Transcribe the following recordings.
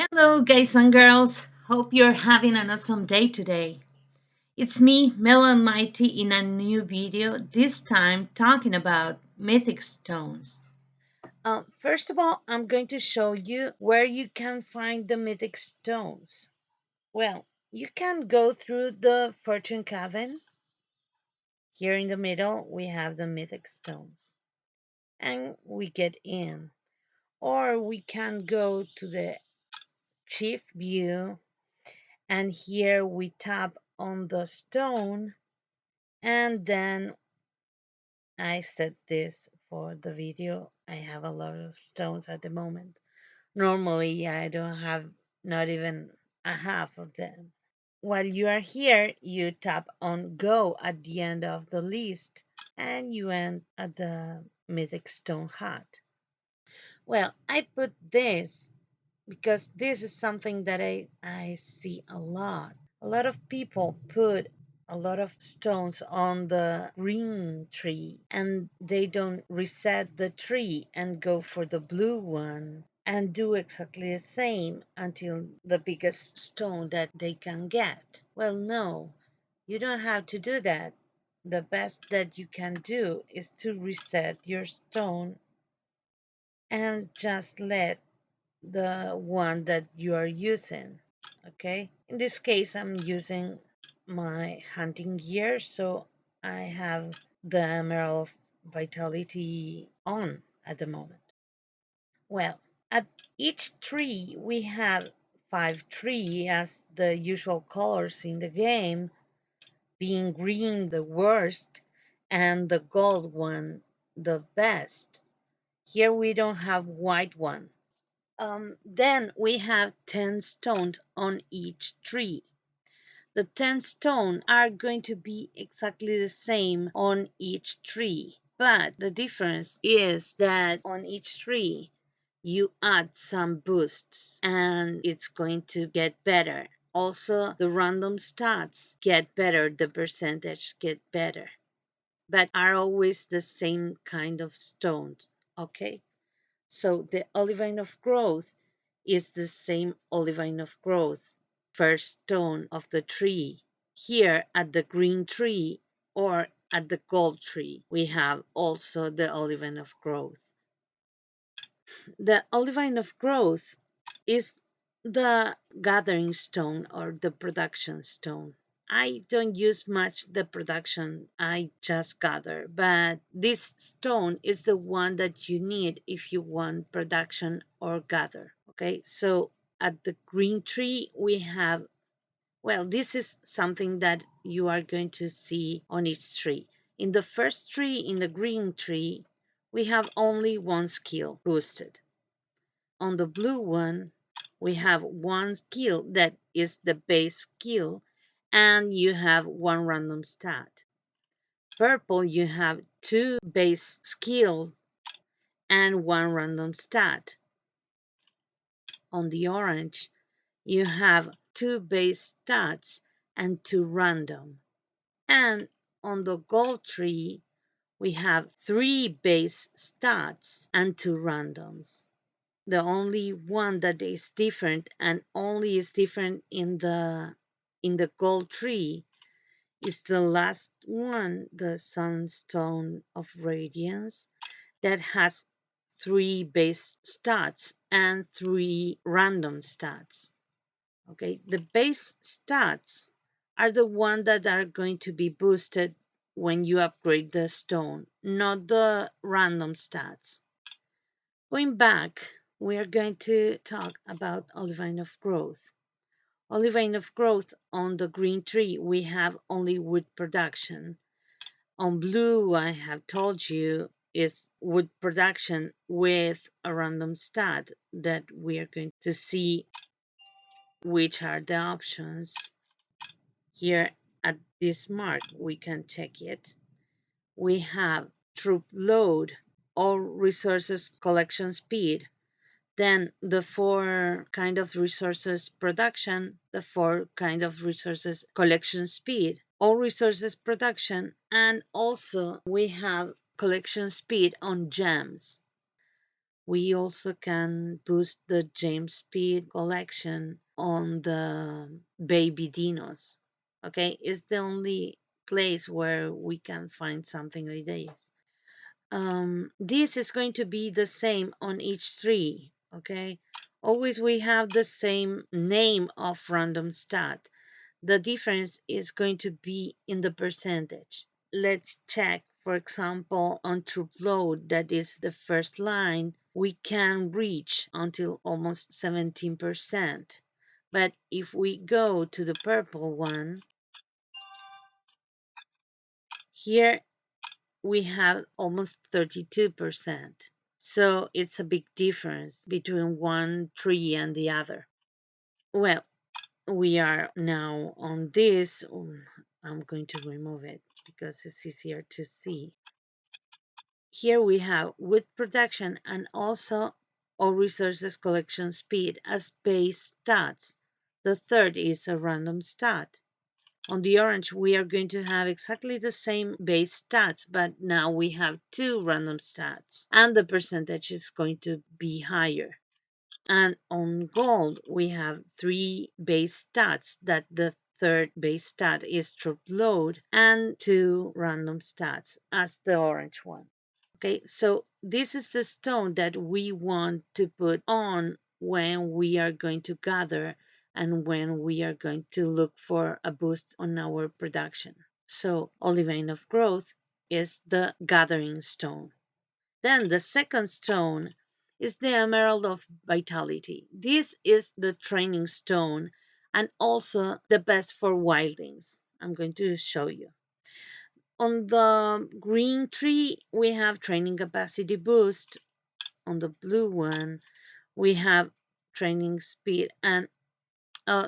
Hello, guys and girls. Hope you're having an awesome day today. It's me, Mighty, in a new video, this time talking about Mythic Stones. First of all, I'm going to show you where you can find the Mythic Stones. Well, you can go through the Fortune Cavern. Here in the middle, we have the Mythic Stones. And we get in. Or we can go to the Chief View, and here we tap on the stone, and then I set this for the video. I have a lot of stones at the moment. Normally I don't have not even a half of them. While you are here, you tap on go at the end of the list, and you end at the Mythic Stone Hut. Well, I put this because this is something that I see a lot. A lot of people put a lot of stones on the green tree, and they don't reset the tree and go for the blue one and do exactly the same until the biggest stone that they can get. Well, no, you don't have to do that. The best that you can do is to reset your stone and just let the one that you are using. Okay, in this case I'm using my hunting gear, so I have the Emerald of Vitality on at the moment. Well, at each tree we have 5 trees as the usual colors in the game, being green the worst and the gold one the best. Here we don't have white one. Then we have 10 stones on each tree. The 10 stones are going to be exactly the same on each tree, but the difference is that on each tree you add some boosts and it's going to get better. Also, the random stats get better, the percentage get better, but are always the same kind of stones, okay? So the Olivine of Growth is the same Olivine of Growth, first stone of the tree. Here at the green tree or at the gold tree, we have also the Olivine of Growth. The Olivine of Growth is the gathering stone or the production stone. I don't use much the production, I just gather, but this stone is the one that you need if you want production or gather. Okay, so at the green tree we have, well, this is something that you are going to see on each tree. In the first tree, in the green tree, we have only one skill boosted. On the blue one, we have one skill that is the base skill, and you have one random stat. Purple, you have two base skills and one random stat. On the orange, you have two base stats and two random. And on the gold tree, we have three base stats and two randoms. The only one that is different and only is different in the gold tree is the last one, the Stone of Radiance, that has three base stats and three random stats. Okay, the base stats are the one that are going to be boosted when you upgrade the stone, not the random stats. Going back, we are going to talk about Olivine of Growth. Olivine of Growth, on the green tree, we have only wood production. On blue, I have told you, is wood production with a random stat that we are going to see which are the options. Here at this mark, we can check it. We have troop load, all resources collection speed, then the 4 kind of resources production, the 4 kind of resources collection speed, all resources production, and also we have collection speed on gems. We also can boost the gem speed collection on the baby dinos. Okay, it's the only place where we can find something like this. This is going to be the same on each tree. Okay, always we have the same name of random stat. The difference is going to be in the percentage. Let's check, for example, on troop load, that is the first line, we can reach until almost 17%. But if we go to the purple one, here we have almost 32%. So it's a big difference between one tree and the other. Well, we are now on this. I'm going to remove it because it's easier to see. Here we have wood production and also all resources collection speed as base stats. The third is a random stat. On the orange, we are going to have exactly the same base stats, but now we have two random stats, and the percentage is going to be higher. And on gold, we have three base stats, that the third base stat is troop load, and two random stats as the orange one. Okay, so this is the stone that we want to put on when we are going to gather and when we are going to look for a boost on our production. So Olivine of Growth is the gathering stone. Then the second stone is the Emerald of Vitality. This is the training stone and also the best for wildlings. I'm going to show you. On the green tree, we have training capacity boost. On the blue one, we have training speed and,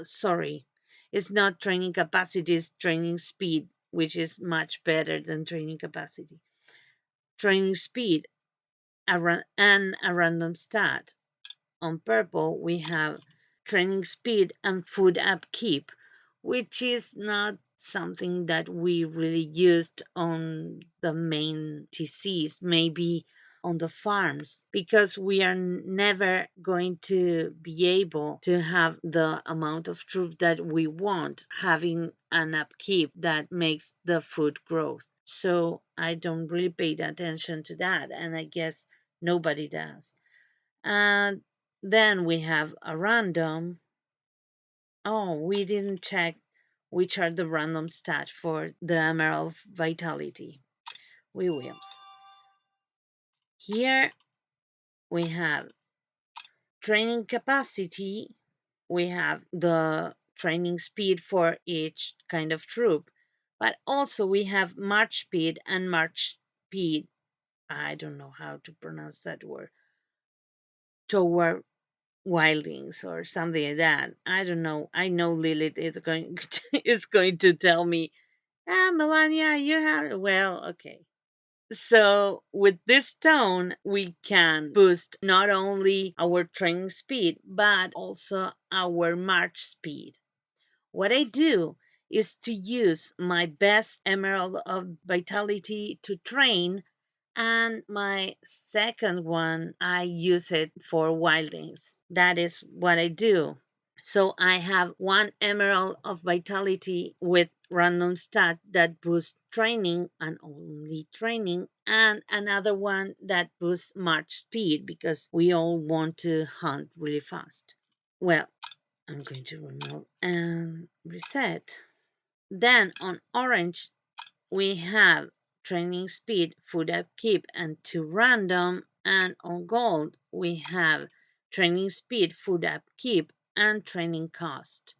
sorry, it's not training capacity, it's training speed, which is much better than training capacity. Training speed and a random stat. On purple, we have training speed and food upkeep, which is not something that we really used on the main TCs, maybe on the farms, because we are never going to be able to have the amount of troops that we want, having an upkeep that makes the food growth. So I don't really pay attention to that, and I guess nobody does. And then we have a random. Oh, we didn't check which are the random stats for the Emerald of Vitality. We will. Here we have training capacity. We have the training speed for each kind of troop. But also we have march speed and march speed. I don't know how to pronounce that word. Toward wildings or something like that. I don't know. I know Lilith is going is going to tell me, Melania, you have well, okay. So with this stone, we can boost not only our training speed, but also our march speed. What I do is to use my best Emerald of Vitality to train, and my second one, I use it for wildings. That is what I do. So I have one Emerald of Vitality with random stat that boosts training and only training, and another one that boosts march speed because we all want to hunt really fast. Well, I'm going to remove and reset. Then on orange, we have training speed, food upkeep, and two random. And on gold, we have training speed, food upkeep, and training cost.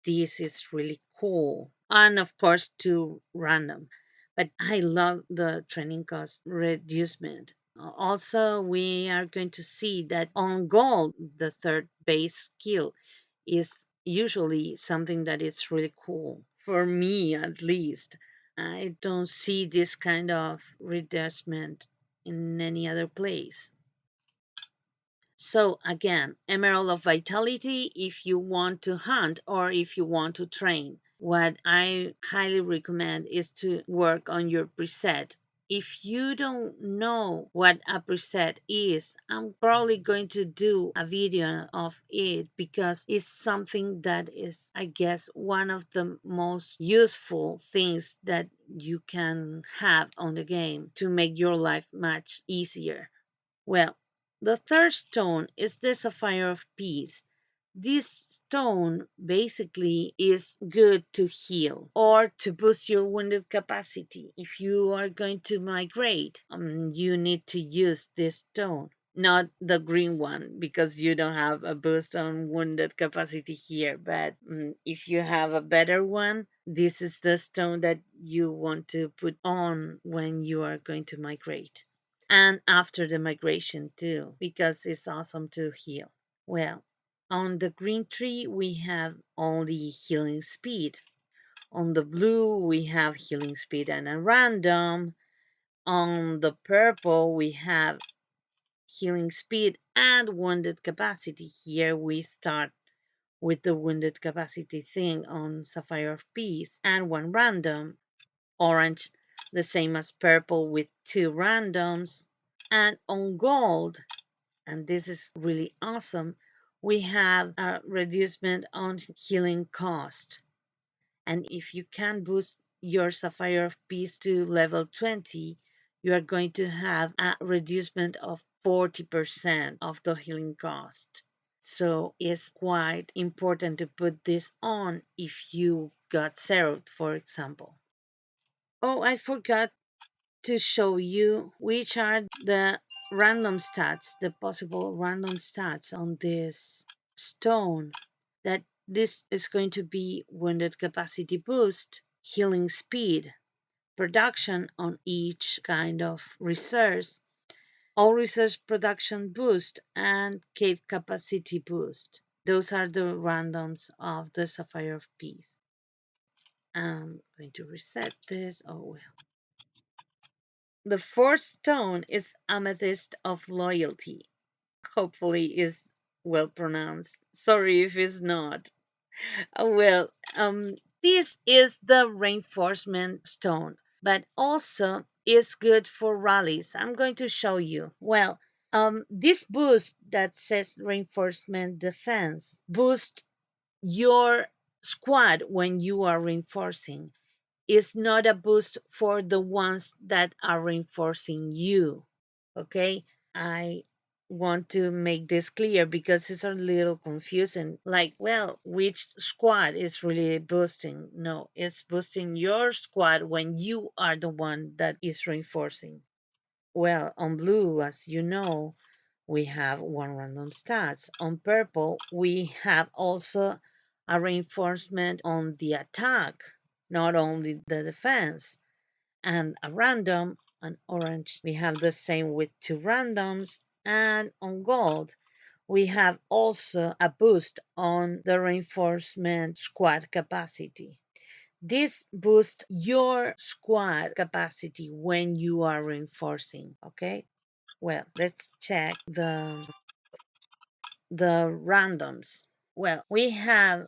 This is really cool. And of course, two random. But I love the training cost reducement. Also, we are going to see that on gold, the third base skill is usually something that is really cool. For me, at least. I don't see this kind of readjustment in any other place. So again, Emerald of Vitality if you want to hunt or if you want to train. What I highly recommend is to work on your preset. if you don't know what a preset is, I'm probably going to do a video of it because it's something that is, I guess, one of the most useful things that you can have on the game to make your life much easier. Well, the third stone is the Sapphire of Peace. This stone basically is good to heal or to boost your wounded capacity. If you are going to migrate, you need to use this stone, not the green one, because you don't have a boost on wounded capacity here. But if you have a better one, this is the stone that you want to put on when you are going to migrate. And after the migration, too, because it's awesome to heal. Well, on the green tree, we have only healing speed. On the blue, we have healing speed and a random. On the purple, we have healing speed and wounded capacity. Here we start with the wounded capacity thing on Sapphire of Peace and one random. Orange, the same as purple with two randoms. And on gold, and this is really awesome, we have a reducement on healing cost. And if you can boost your Sapphire of Peace to level 20, you are going to have a reducement of 40% of the healing cost. So it's quite important to put this on if you got zeroed, for example. Oh, I forgot to show you which are the random stats, the possible random stats on this stone. That this is going to be wounded capacity boost, healing speed, production on each kind of resource, all resource production boost, and cave capacity boost. Those are the randoms of the Sapphire of Peace. I'm going to reset this. Oh well. The fourth stone is Amethyst of Loyalty. Hopefully is well pronounced. Sorry if it's not. Well, this is the reinforcement stone, but also is good for rallies. I'm going to show you. Well, this boost that says reinforcement defense boost your squad when you are reinforcing. Is not a boost for the ones that are reinforcing you. Okay? I want to make this clear because it's a little confusing. Like, well, which squad is really boosting? No, it's boosting your squad when you are the one that is reinforcing. Well, on blue, as you know, we have one random stats. On purple, we have also a reinforcement on the attack, not only the defense, and a random. On orange, we have the same with two randoms, and on gold, we have also a boost on the reinforcement squad capacity. This boosts your squad capacity when you are reinforcing, okay? Well, let's check the randoms. Well, we have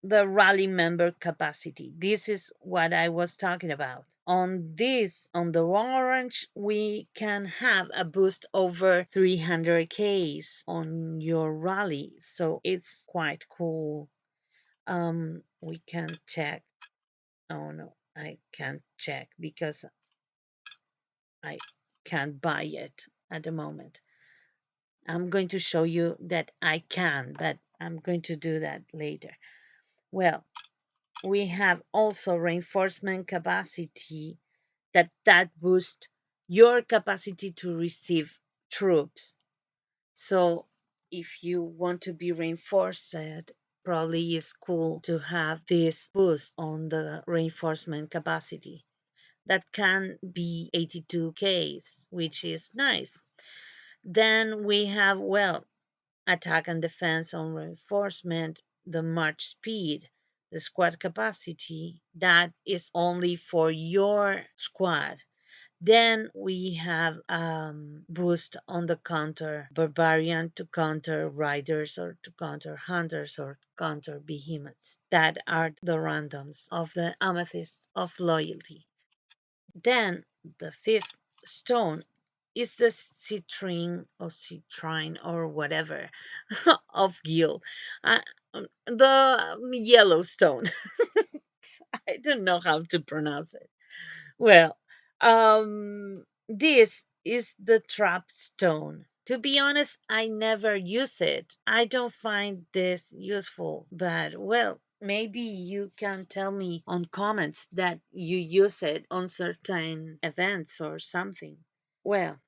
the rally member capacity. This is what I was talking about. On this, on the orange, we can have a boost over 300 Ks on your rally. So it's quite cool. We can check. Oh no, I can't check because I can't buy it at the moment. I'm going to show you that I can, but I'm going to do that later. Well, we have also reinforcement capacity that boosts your capacity to receive troops. So if you want to be reinforced, probably is cool to have this boost on the reinforcement capacity. That can be 82 Ks, which is nice. Then we have, well, attack and defense on reinforcement, the march speed, the squad capacity, that is only for your squad. Then we have boost on the counter barbarian to counter riders or to counter hunters or counter behemoths. That are the randoms of the Amethyst of Loyalty. Then the fifth stone is the citrine or whatever of Guile, uh, the yellow stone. I don't know how to pronounce it. Well, this is the trap stone. To be honest, I never use it. I don't find this useful, but well, maybe you can tell me on comments that you use it on certain events or something. Well,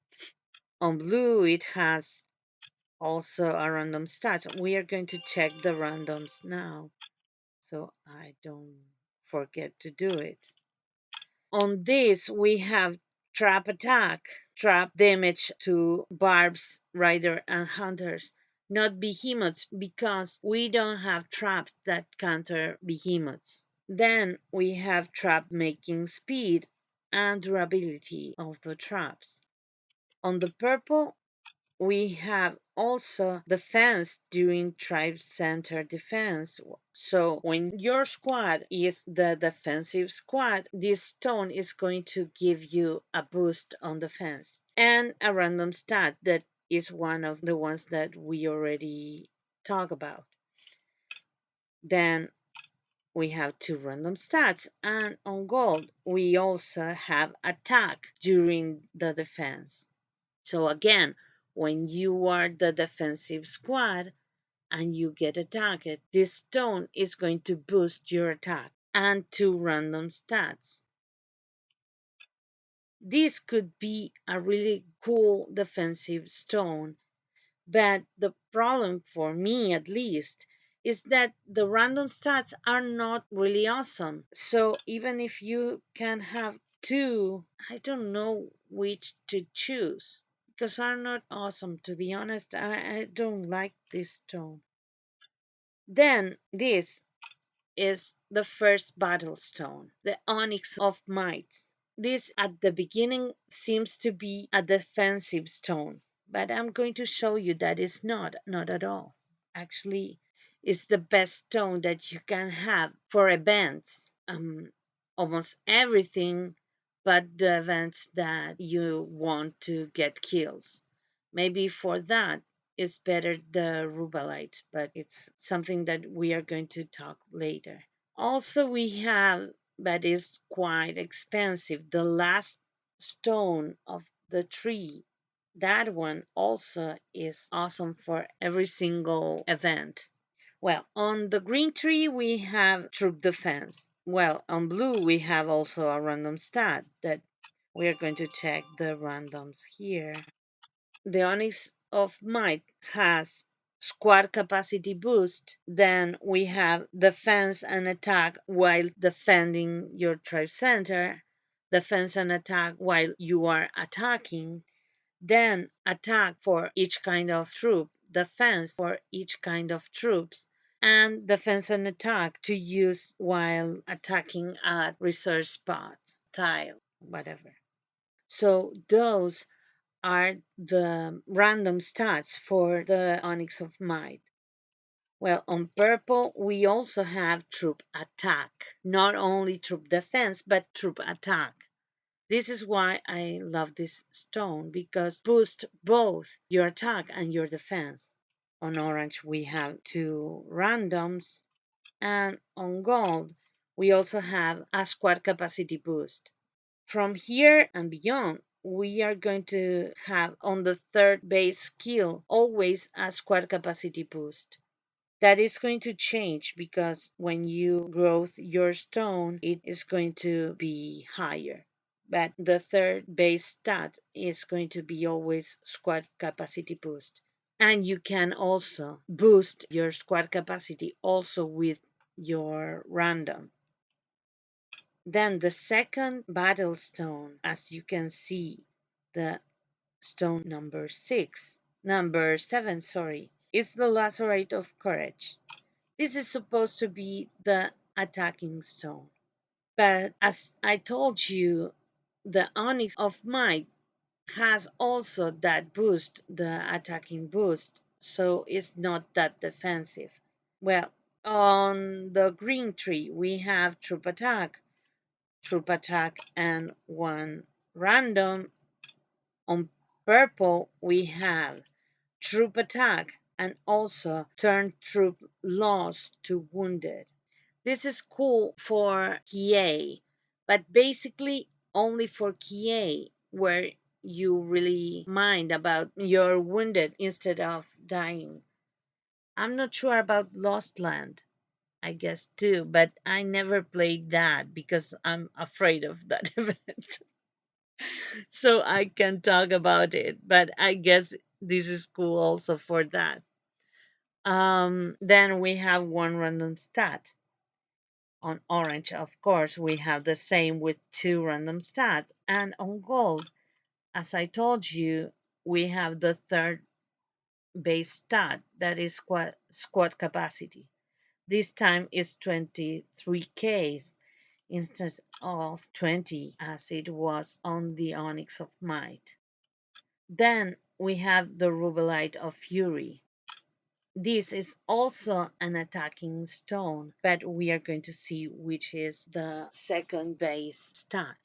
on blue, it has also a random stat. We are going to check the randoms now so I don't forget to do it. On this, we have trap attack, trap damage to barbs, rider, and hunters, not behemoths, because we don't have traps that counter behemoths. Then we have trap making speed and durability of the traps. On the purple, we have also defense during tribe center defense. So when your squad is the defensive squad, this stone is going to give you a boost on defense and a random stat that is one of the ones that we already talked about. Then we have two random stats, and on gold we also have attack during the defense. So again, when you are the defensive squad and you get attacked, this stone is going to boost your attack and two random stats. This could be a really cool defensive stone, but the problem for me at least is that the random stats are not really awesome. So even if you can have two, I don't know which to choose because are not awesome. To be honest, I don't like this stone. Then this is the first battle stone, the Onix of Might. This at the beginning seems to be a defensive stone, but I'm going to show you that it's not at all. Actually, it's the best stone that you can have for events. Almost everything but the events that you want to get kills. Maybe for that it's better the Rubelite, but it's something that we are going to talk later. Also, we have, but is quite expensive, the last stone of the tree. That one also is awesome for every single event. Well, on the green tree, we have troop defense. Well, on blue, we have also a random stat that we are going to check the randoms here. The Onix of Might has squad capacity boost. Then we have defense and attack while defending your tribe center, defense and attack while you are attacking, then attack for each kind of troop, defense for each kind of troops, and defense and attack to use while attacking at research spot, tile, whatever. So those are the random stats for the Onyx of Might. Well, on purple, we also have troop attack. Not only troop defense, but troop attack. This is why I love this stone because boost both your attack and your defense. On orange, we have two randoms, and on gold, we also have a squad capacity boost. From here and beyond, we are going to have on the third base skill always a squad capacity boost. That is going to change because when you grow your stone, it is going to be higher. But the third base stat is going to be always squad capacity boost. And you can also boost your squad capacity also with your random. Then the second battle stone, as you can see, the stone number seven, sorry, is the Lazurite of Courage. This is supposed to be the attacking stone. But as I told you, the Onyx of Might has also that boost, the attacking boost, so it's not that defensive. Well, on the green tree, we have troop attack, and one random. On purple, we have troop attack and also turn troop lost to wounded. This is cool for KA, but basically only for KA, where you really mind about your wounded instead of dying. I'm not sure about Lost Land, I guess too, but I never played that because I'm afraid of that event. So I can talk about it, but I guess this is cool also for that. Then we have one random stat. On orange, of course, we have the same with two random stats. And on gold, as I told you, we have the third base stat that is squad capacity. This time is 23Ks instead of 20 as it was on the Onix of Might. Then we have the Rubelite of Fury. This is also an attacking stone, but we are going to see which is the second base stat.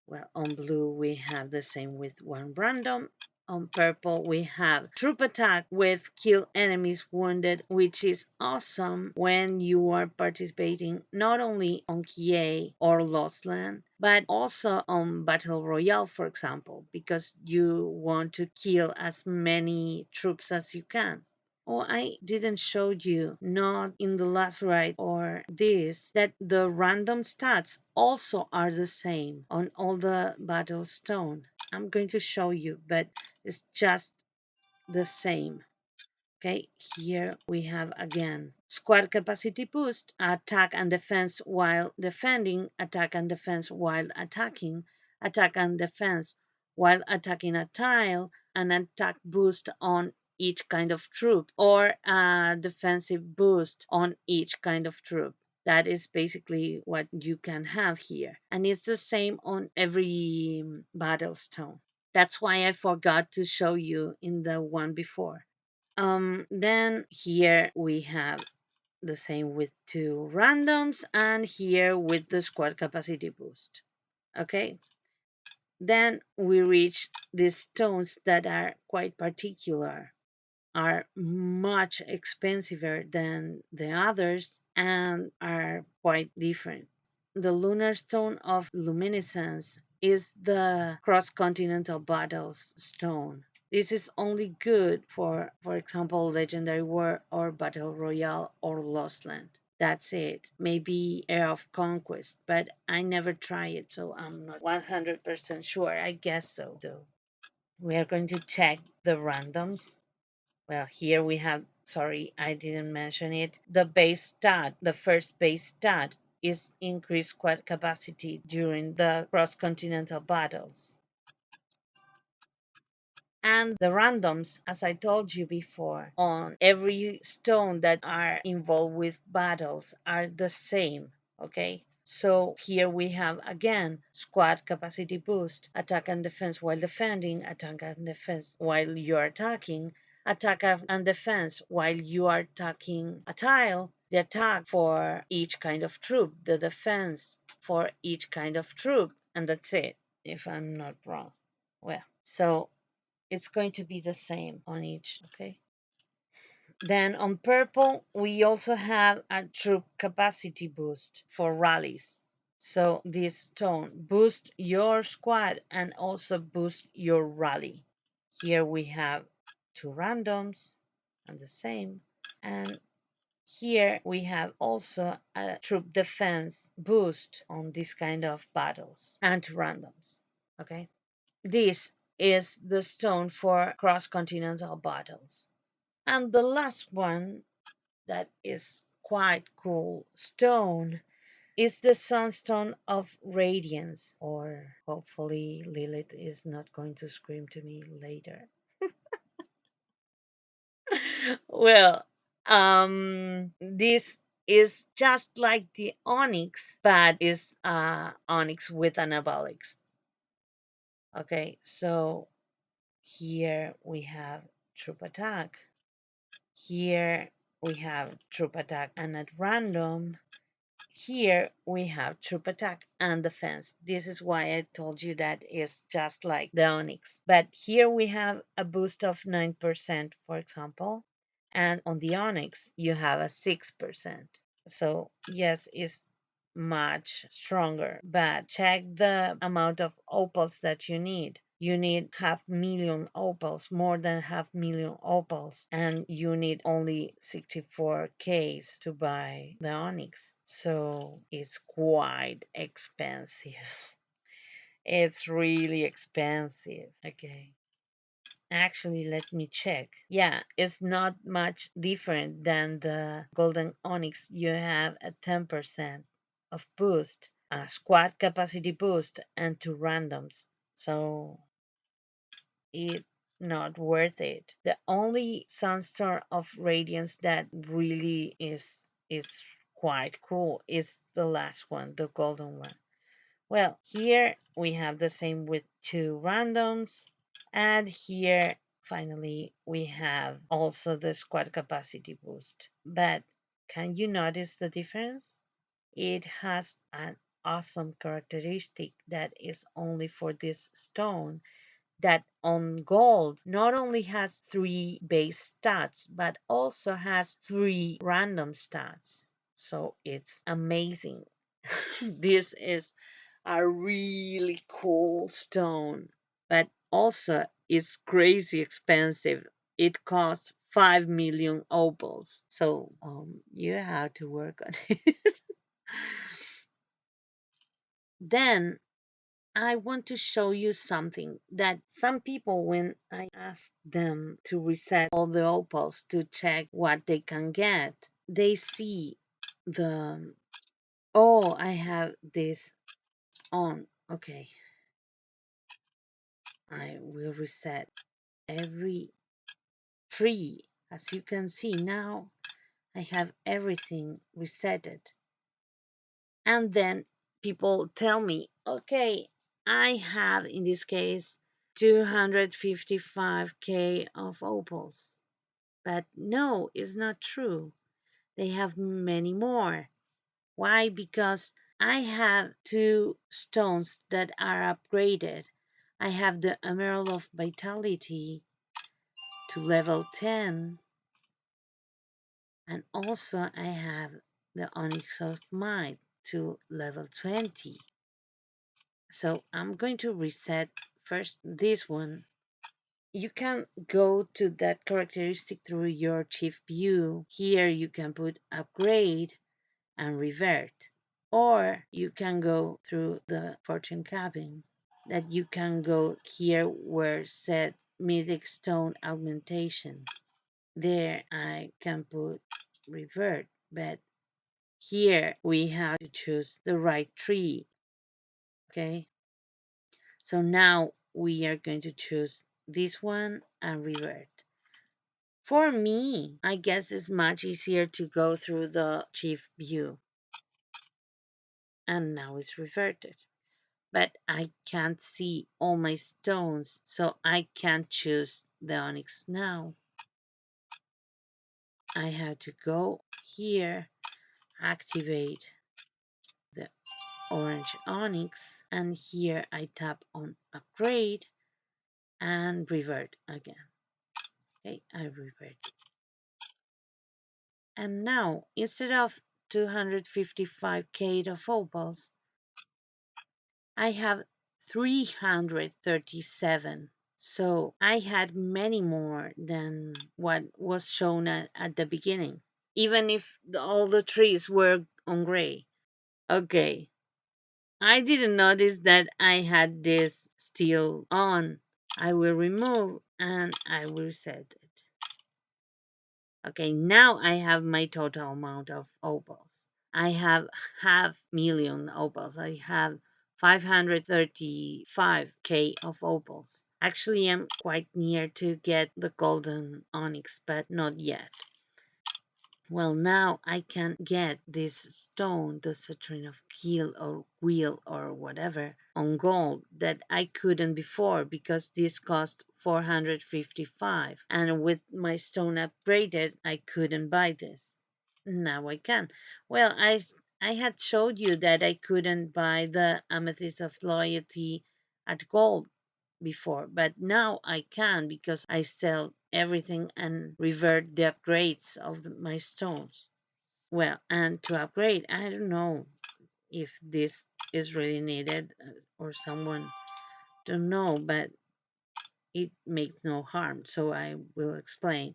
Well, on blue we have the same with one random. On purple we have troop attack with kill enemies wounded, which is awesome when you are participating not only on KA or Lost Land, but also on Battle Royale, for example, because you want to kill as many troops as you can. Oh, I didn't show you, not in the Lazurite or this, that the random stats also are the same on all the battle stone. I'm going to show you, but it's just the same. Okay, here we have again squad capacity boost, attack and defense while defending, attack and defense while attacking, attack and defense while attacking a tile, an attack boost on each kind of troop, or a defensive boost on each kind of troop. That is basically what you can have here. And it's the same on every battle stone. That's why I forgot to show you in the one before. Then here we have the same with two randoms and here with the squad capacity boost. Okay. Then we reach these stones that are quite particular, are much expensiver than the others and are quite different. The Lunarstone of Luminescence is the cross-continental battles stone. This is only good for example, Legendary War or Battle Royale or Lost Land. That's it. Maybe Era of Conquest, but I never try it, so I'm not 100% sure. I guess so, though. We are going to check the randoms. Well, here we have, sorry, I didn't mention it. The base stat, the first base stat is increased squad capacity during the cross-continental battles. And the randoms, as I told you before, on every stone that are involved with battles are the same. Okay. So here we have again squad capacity boost, attack and defense while defending, attack and defense while you're attacking, attack and defense while you are attacking a tile, the attack for each kind of troop, the defense for each kind of troop, and that's it, if I'm not wrong. Well, so it's going to be the same on each, okay? Then on purple, we also have a troop capacity boost for rallies. So this stone boosts your squad and also boosts your rally. Here we have two randoms and the same. And here we have also a troop defense boost on this kind of battles and randoms. Okay. This is the stone for cross-continental battles. And the last one that is quite cool stone is the Sunstone of Radiance, or hopefully Lilith is not going to scream to me later. Well, this is just like the onyx, but is onyx with anabolics. Okay, so here we have troop attack. Here we have troop attack and at random. here we have troop attack and defense. This is why I told you that is just like the Onyx. But here we have a boost of 9%, for example, and on the Onyx you have a 6%. So yes, it's much stronger. But check the amount of opals that you need. You need 500,000 opals, more than 500,000 opals, and you need only 64 Ks to buy the Onyx. So it's quite expensive. It's really expensive. Okay. Actually, let me check. Yeah, it's not much different than the golden onyx. You have a 10% of boost, a squad capacity boost, and two randoms. So it not worth it. The only sunstorm of radiance that really is quite cool is the last one, the golden one. Well, here we have the same with two randoms. And here, finally, we have also the squad capacity boost. But can you notice the difference? It has an awesome characteristic that is only for this stone, that on gold not only has three base stats, but also has three random stats. So it's amazing. This is a really cool stone, but also it's crazy expensive. It costs 5 million opals. So you have to work on it. Then I want to show you something that some people, when I ask them to reset all the opals to check what they can get, they see the, oh, I have this on. Okay, I will reset every tree. As you can see now, I have everything resetted. And then people tell me, okay, I have in this case 255k of opals. But no, it's not true. They have many more. Why? Because I have two stones that are upgraded. I have the Emerald of Vitality to level 10, and also I have the Onix of Might to level 20. So I'm going to reset first this one. You can go to that characteristic through your chief view. Here you can put upgrade and revert. Or you can go through the fortune cabin, that you can go here where said Mythic Stone augmentation. There I can put revert, but here we have to choose the right tree. Okay, so now we are going to choose this one and revert. For me, I guess it's much easier to go through the chief view, and now it's reverted. But I can't see all my stones, so I can't choose the onyx now. I have to go here, activate the orange onyx, and here I tap on upgrade and revert again. Okay, I revert. And now, instead of 255k of opals, I have 337. So I had many more than what was shown at the beginning, even if all the trees were on gray. Okay, I didn't notice that I had this still on. I will remove and I will set it. Okay, now I have my total amount of opals. I have 500,000 opals. I have 535k of opals. Actually, I'm quite near to get the golden onyx, but not yet. Well, now I can get this stone, the Citrine of Guile or whatever, on gold that I couldn't before because this cost 455. And with my stone upgraded, I couldn't buy this. Now I can. Well, I had showed you that I couldn't buy the Amethyst of Loyalty at gold before, but now I can because I sell everything and revert the upgrades of my stones. Well, and to upgrade, I don't know if this is really needed or someone don't know, but it makes no harm, so I will explain.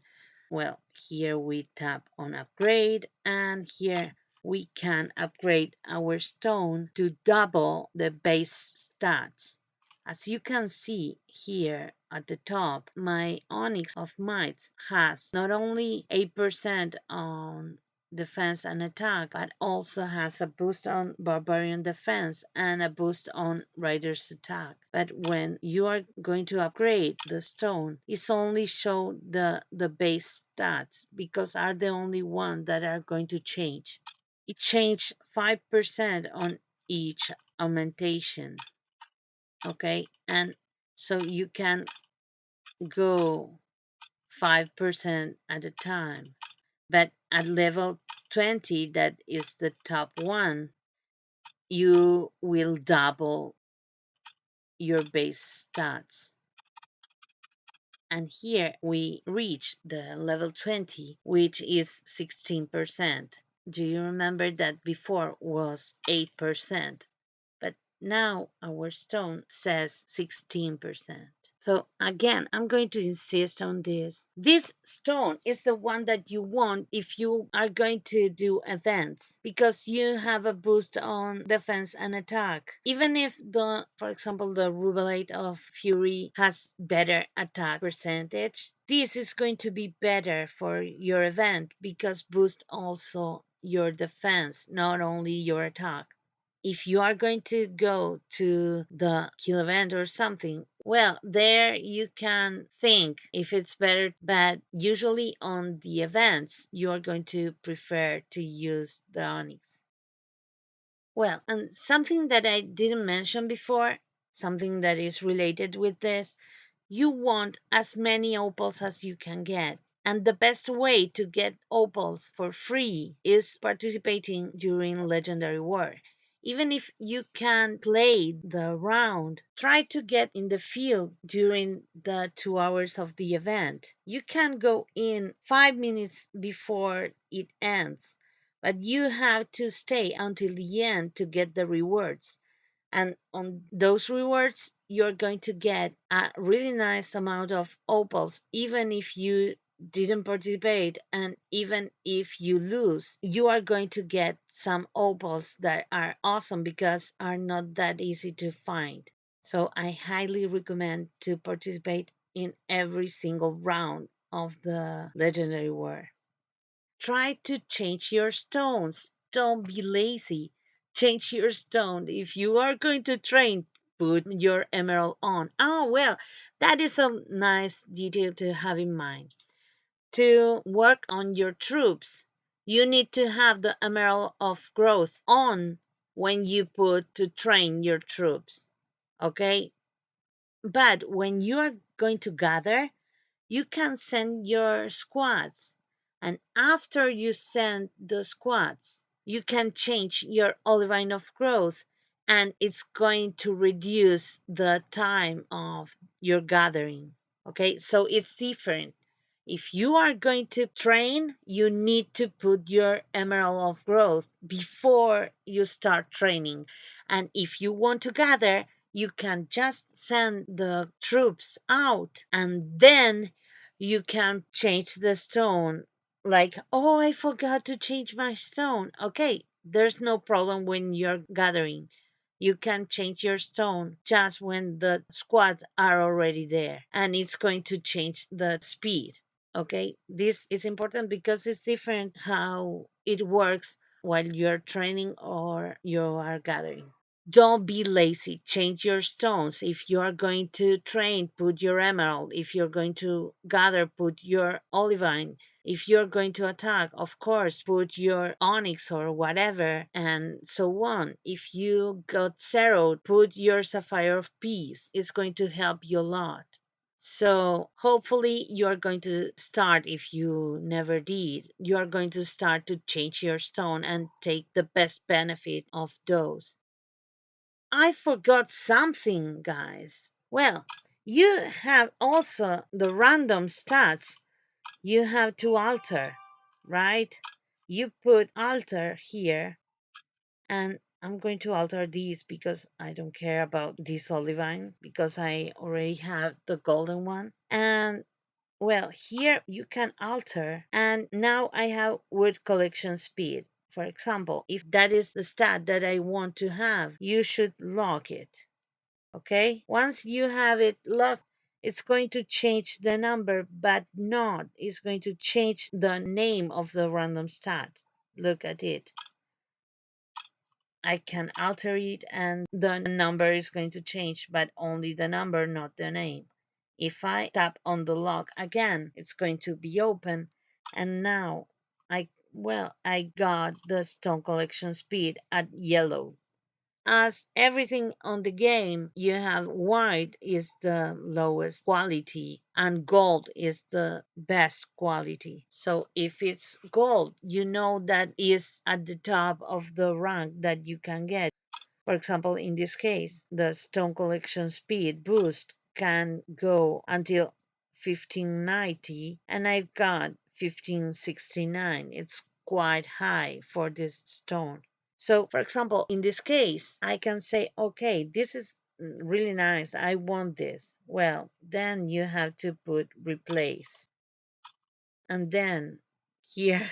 Well, here we tap on upgrade, and here we can upgrade our stone to double the base stats. As you can see here at the top, my Onix of Might has not only 8% on defense and attack, but also has a boost on barbarian defense and a boost on rider's attack. But when you are going to upgrade the stone, it's only show the base stats because are the only one that are going to change. It changed 5% on each augmentation. Okay, and so you can go 5% at a time. But at level 20, that is the top one, you will double your base stats. And here we reach the level 20, which is 16%. Do you remember that before was 8%? But now our stone says 16%. So again, I'm going to insist on this. This stone is the one that you want if you are going to do events because you have a boost on defense and attack. Even if for example, the Rubelite of Fury has better attack percentage, this is going to be better for your event because boost also your defense, not only your attack. If you are going to go to the kill event or something, well, there you can think if it's better, but usually on the events, you are going to prefer to use the Onyx. Well, and something that I didn't mention before, something that is related with this, you want as many opals as you can get. And the best way to get opals for free is participating during Legendary War. Even if you can play the round, try to get in the field during the 2 hours of the event. You can go in 5 minutes before it ends, but you have to stay until the end to get the rewards. And on those rewards, you're going to get a really nice amount of opals, even if you didn't participate and even if you lose, you are going to get some opals that are awesome because are not that easy to find. So I highly recommend to participate in every single round of the legendary war. Try to change your stones. Don't be lazy. Change your stone. If you are going to train, put your emerald on. Oh, well, that is a nice detail to have in mind. To work on your troops, you need to have the Emerald of Growth on when you put to train your troops. Okay? But when you are going to gather, you can send your squads. And after you send the squads, you can change your Olivine of Growth, and it's going to reduce the time of your gathering. Okay, so it's different. If you are going to train, you need to put your Emerald of Growth before you start training. And if you want to gather, you can just send the troops out and then you can change the stone. Like, oh, I forgot to change my stone. Okay, there's no problem when you're gathering. You can change your stone just when the squads are already there, and it's going to change the speed. Okay, this is important because it's different how it works while you're training or you are gathering. Don't be lazy. Change your stones. If you are going to train, put your emerald. If you're going to gather, put your olivine. If you're going to attack, of course, put your onyx or whatever, and so on. If you got zeroed, put your sapphire of peace. It's going to help you a lot. So hopefully you are going to start, if you never did, you are going to start to change your stone and take the best benefit of those. I forgot something, guys. Well, you have also the random stats you have to alter, right? You put alter here, and I'm going to alter these because I don't care about this olivine because I already have the golden one. And well, here you can alter, and now I have wood collection speed. For example, if that is the stat that I want to have, you should lock it. Okay? Once you have it locked, it's going to change the number, but not. It's going to change the name of the random stat. Look at it. I can alter it and the number is going to change, but only the number, not the name. If I tap on the lock again, it's going to be open. And now I got the stone collection speed at yellow. As everything on the game, you have white is the lowest quality and gold is the best quality. So if it's gold, you know that is at the top of the rank that you can get. For example, in this case, the stone collection speed boost can go until 1590, and I've got 1569. It's quite high for this stone. So, for example, in this case, I can say, okay, this is really nice. I want this. Well, then you have to put replace. And then here,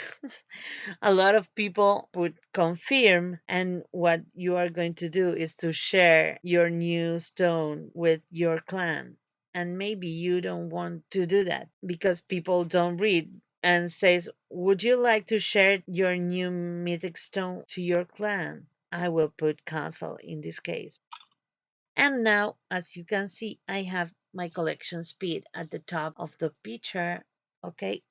a lot of people put confirm, and what you are going to do is to share your new stone with your clan. And maybe you don't want to do that because people don't read and says, would you like to share your new mythic stone to your clan? I will put cancel in this case. And now, as you can see, I have my collection speed at the top of the picture. Okay,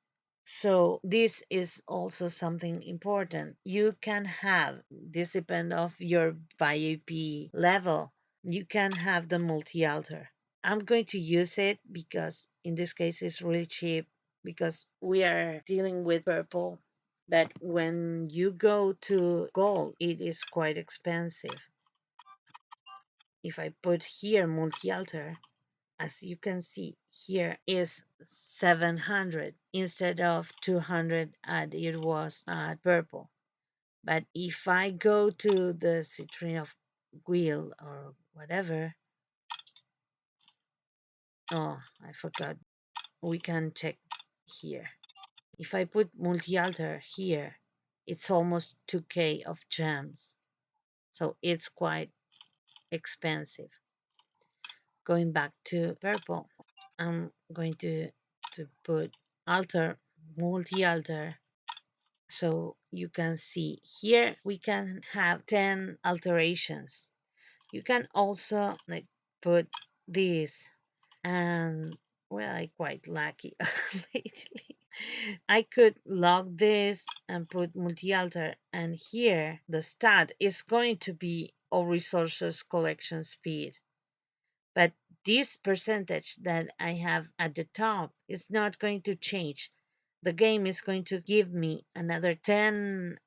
so this is also something important. You can have, this depend of your VIP level, you can have the multi-alter. I'm going to use it because in this case it's really cheap because we are dealing with purple. But when you go to gold, it is quite expensive. If I put here multi-alter, as you can see here is 700 instead of 200 as it was at purple. But if I go to the Citrine of Guile or whatever, oh, I forgot. We can check here. If I put multi-alter here, it's almost 2k of gems. So it's quite expensive. Going back to purple, I'm going to put alter, multi-alter. So you can see here we can have 10 alterations. You can also like put this, and well, I quite lucky lately. I could log this and put multi-alter, and here the stat is going to be all resources collection speed. But this percentage that I have at the top is not going to change. The game is going to give me another 10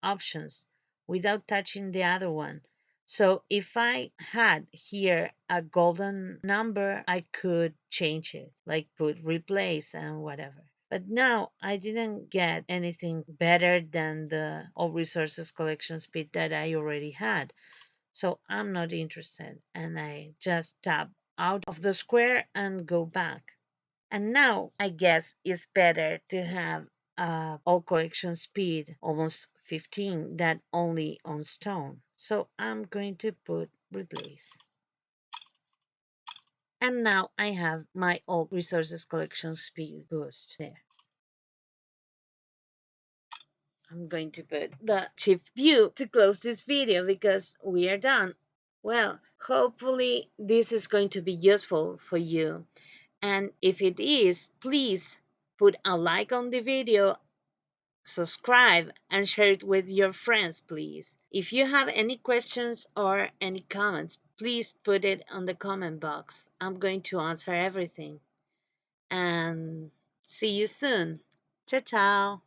options without touching the other one. So if I had here a golden number, I could change it, like put replace and whatever. But now I didn't get anything better than the all resources collection speed that I already had. So I'm not interested. And I just tap out of the square and go back. And now I guess it's better to have all collection speed almost 15 than only on stone. So I'm going to put replace. And now I have my all resources collection speed boost there. I'm going to put the chief view to close this video because we are done. Well, hopefully this is going to be useful for you. And if it is, please put a like on the video, subscribe, and share it with your friends, please. If you have any questions or any comments, please put it on the comment box. I'm going to answer everything. And see you soon. Ciao, ciao.